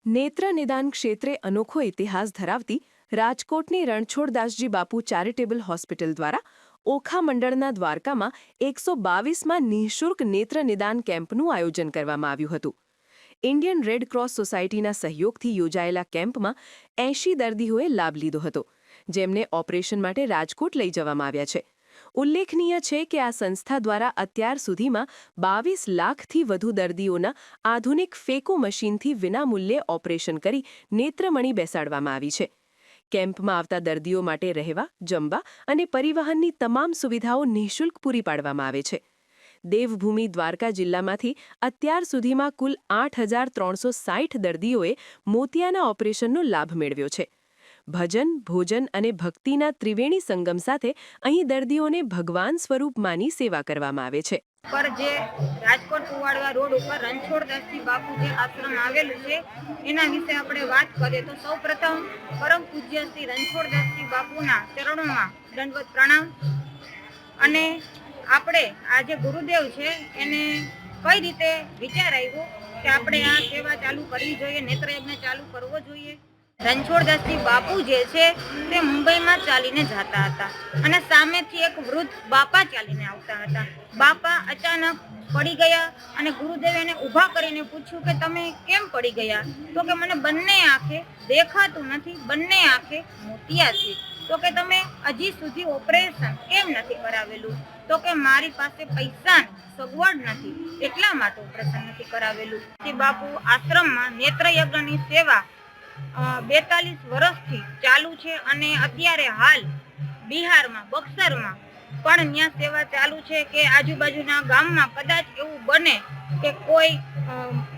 નેત્ર નિદાન ક્ષેત્રે અનોખો ઇતિહાસ ધરાવતી રાજકોટની રણછોડદાસજી બાપુ ચેરિટેબલ હોસ્પિટલ દ્વારા ઓખા મંડળના દ્વારકામાં 122માં નિઃશુલ્ક નેત્ર નિદાન કેમ્પનું આયોજન કરવામાં આવ્યું હતું. ઇન્ડિયન રેડ ક્રોસ સોસાયટીના સહયોગથી યોજાયેલા કેમ્પમાં 80 દર્દીઓએ લાભ લીધો હતો, જેમને ઓપરેશન માટે રાજકોટ લઈ જવામાં આવ્યા છે. ઉલ્લેખનીય છે કે આ સંસ્થા દ્વારા અત્યાર સુધીમાં 22 લાખથી વધુ દર્દીઓના આધુનિક ફેકો મશીનથી વિનામૂલ્યે ઓપરેશન કરી નેત્રમણી બેસાડવામાં આવી છે. કેમ્પમાં આવતા દર્દીઓ માટે રહેવા, જમવા અને પરિવહનની તમામ સુવિધાઓ નિઃશુલ્ક પૂરી પાડવામાં આવે છે. દેવભૂમિ દ્વારકા જિલ્લામાંથી અત્યાર સુધીમાં કુલ 8,360 દર્દીઓએ મોતિયાના ઓપરેશનનો લાભ મેળવ્યો છે. ભજન, ભોજન અને ભક્તિના ત્રિવેણી સંગમ સાથે અહીં દર્દીઓને ભગવાન સ્વરૂપ માની સેવા કરવામાં આવે છે. પર જે રાજકોટ કુવાડવા રોડ ઉપર રણછોડદાસજી બાપુ જે આશ્રમ આવેલું છે એના વિશે આપણે વાત કરીએ તો સૌપ્રથમ પરમ પૂજ્ય શ્રી રણછોડદાસજી બાપુના ચરણોમાં દંડવત પ્રણામ. અને આપણે આ જે ગુરુદેવ છે એને કઈ રીતે વિચાર આવ્યો કે આપણે આ સેવા ચાલુ કરવી જોઈએ, નેત્રયજ્ઞ ચાલુ કરવો જોઈએ. રણછોડદાસજી બાપુ જે છે તે મુંબઈમાં ચાલીને જતા હતા અને સામેથી એક વૃદ્ધ બાપા ચાલીને આવતા હતા. બાપા અચાનક પડી ગયા અને ગુરુદેવે એને ઊભા કરીને પૂછ્યું કે તમે કેમ પડી ગયા? તો કે મને બંને આંખે દેખાતું નથી, બંને આંખે મોતિયા છે. તો કે તમે હજી સુધી ઓપરેશન કેમ નથી કરાવેલું? તો કે મારી પાસે પૈસાની સગવડ નથી, એટલા માટે ઓપરેશન નથી કરાવેલું. બાપુ આશ્રમમાં નેત્રયજ્ઞની સેવા 42 વર્ષથી ચાલુ છે અને અત્યારે હાલ બિહારમાં બક્સરમાં પણ ત્યાં સેવા ચાલુ છે કે આજુબાજુના ગામમાં કદાચ એવું બને કે કોઈ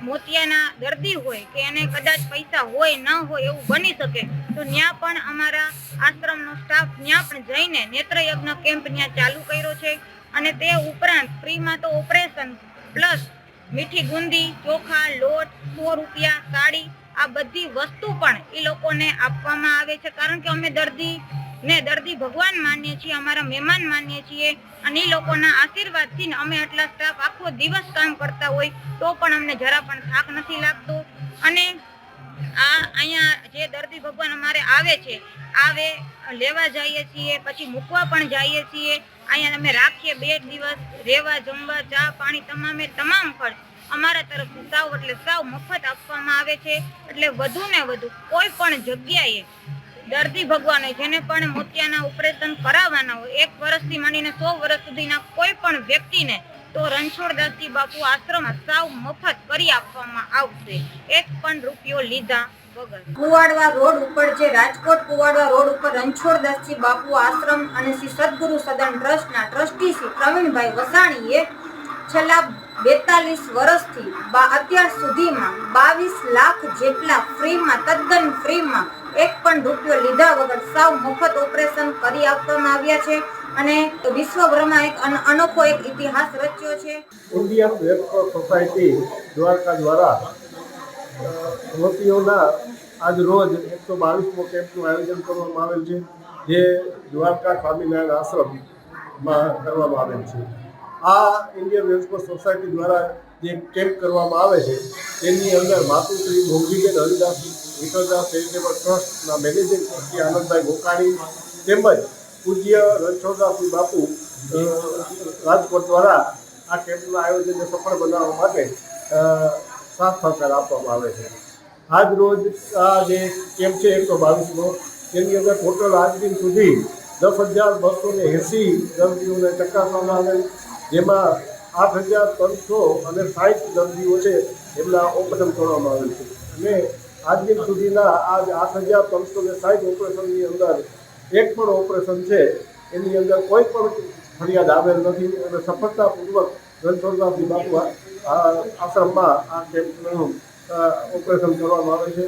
મોતિયાના દર્દી હોય કે એને કદાચ પૈસા હોય ન હોય એવું બની શકે તો ત્યાં પણ અમારા આશ્રમનો સ્ટાફ ત્યાં પણ જઈને નેત્રયજ્ઞ કેમ્પ ત્યાં ચાલુ કર્યો છે. અને તે ઉપરાંત ફ્રીમાં તો ઓપરેશન પ્લસ મીઠી ગુંદી, ચોખા, લોટ, 100 રૂપિયા, સાડી આ બધી વસ્તુ પણ એ લોકોને આપવામાં આવે છે. કારણ કે અમે દર્દી ભગવાન માનીએ છીએ, અમારા મહેમાન માનીએ છીએ અને એ લોકોના આશીર્વાદથી અમે આટલા સ્ટાફ આખો દિવસ કામ કરતા હોય તો પણ અમને જરા પણ થાક નથી લાગતો. અને આ અહીંયા જે દર્દી ભગવાન અમારે આવે છે, લેવા જઈએ છીએ, પછી મૂકવા પણ જઈએ છીએ. અહીંયા અમે રાખીએ 2 દિવસ, રહેવા, જમવા, ચા પાણી તમામ ખર્ચ અમારા તરફથી સાવ મફત આપવામાં આવે છે. એટલે વધુ ને વધુ કોઈ પણ જગ્યાએ દર્દી ભગવાન જેને પણ મોતિયાના ઓપરેશન કરાવવાના હોય 1 વર્ષથી માંડીને 100 વર્ષ સુધીના કોઈ પણ વ્યક્તિને તો રણછોડદાસજી બાપુ આશ્રમમાં સાવ મફત કરી આપવામાં આવશે, 1 પણ રૂપિયો લીધા વગર. કુવાડવા રોડ ઉપર જે રાજકોટ કુવાડવા રોડ ઉપર રણછોડદાસજી બાપુ આશ્રમ અને શ્રી સદગુરુ સદન ટ્રસ્ટના ટ્રસ્ટી શ્રી પ્રવીણભાઈ વસાણીએ છેલ્લા 42 વર્ષથી અત્યાર સુધીમાં 22 લાખ જેટલા ફ્રીમાં, તદ્દન ફ્રીમાં 1 પણ રૂપિયો લીધા વગર સાવ મફત ઓપરેશન કરી આપવામાં આવ્યા છે. અને વિશ્વભરમાં એક અનોખો એક ઇતિહાસ રચ્યો છે. Indian red cross society Dwarka દ્વારા મોતીઓના આજ રોજ 122મો કેમ્પનું આયોજન કરવામાં આવેલ છે, જે દ્વારકા સ્વામિનારાયણ આશ્રમમાં કરવામાં આવેલ છે. આ ઇન્ડિયન રેડ ક્રોસ સોસાયટી દ્વારા જે કેમ્પ કરવામાં આવે છે તેની અંદર માતુશ્રી ભોગીબેન હરિદાસ વિઠ્ઠલદાસ ચેરિટેબલ ટ્રસ્ટના મેનેજિંગ ટ્રસ્ટી આનંદભાઈ ગોકાણી તેમજ પૂજ્ય રણછોડદાસજી બાપુ રાજકોટ દ્વારા આ કેમ્પના આયોજનને સફળ બનાવવા માટે સાથ સહકાર આપવામાં આવે છે. આજ રોજ આ જે કેમ્પ છે 122મો, તેની અંદર ટોટલ આજ દિન સુધી 10,280 દર્દીઓને ચકાસવામાં આવેલ, જેમાં 8,360 દર્દીઓ છે એમના ઓપરેશન કરવામાં આવેલ છે. અને આજ દિન સુધીના આજ 8,360 ઓપરેશનની અંદર 1 પણ ઓપરેશન છે એની અંદર કોઈ પણ ફરિયાદ આવેલ નથી અને સફળતાપૂર્વક રણછોડદાસજી બાપુ આશ્રમમાં આ કેમ્પનું ઓપરેશન કરવામાં આવે છે.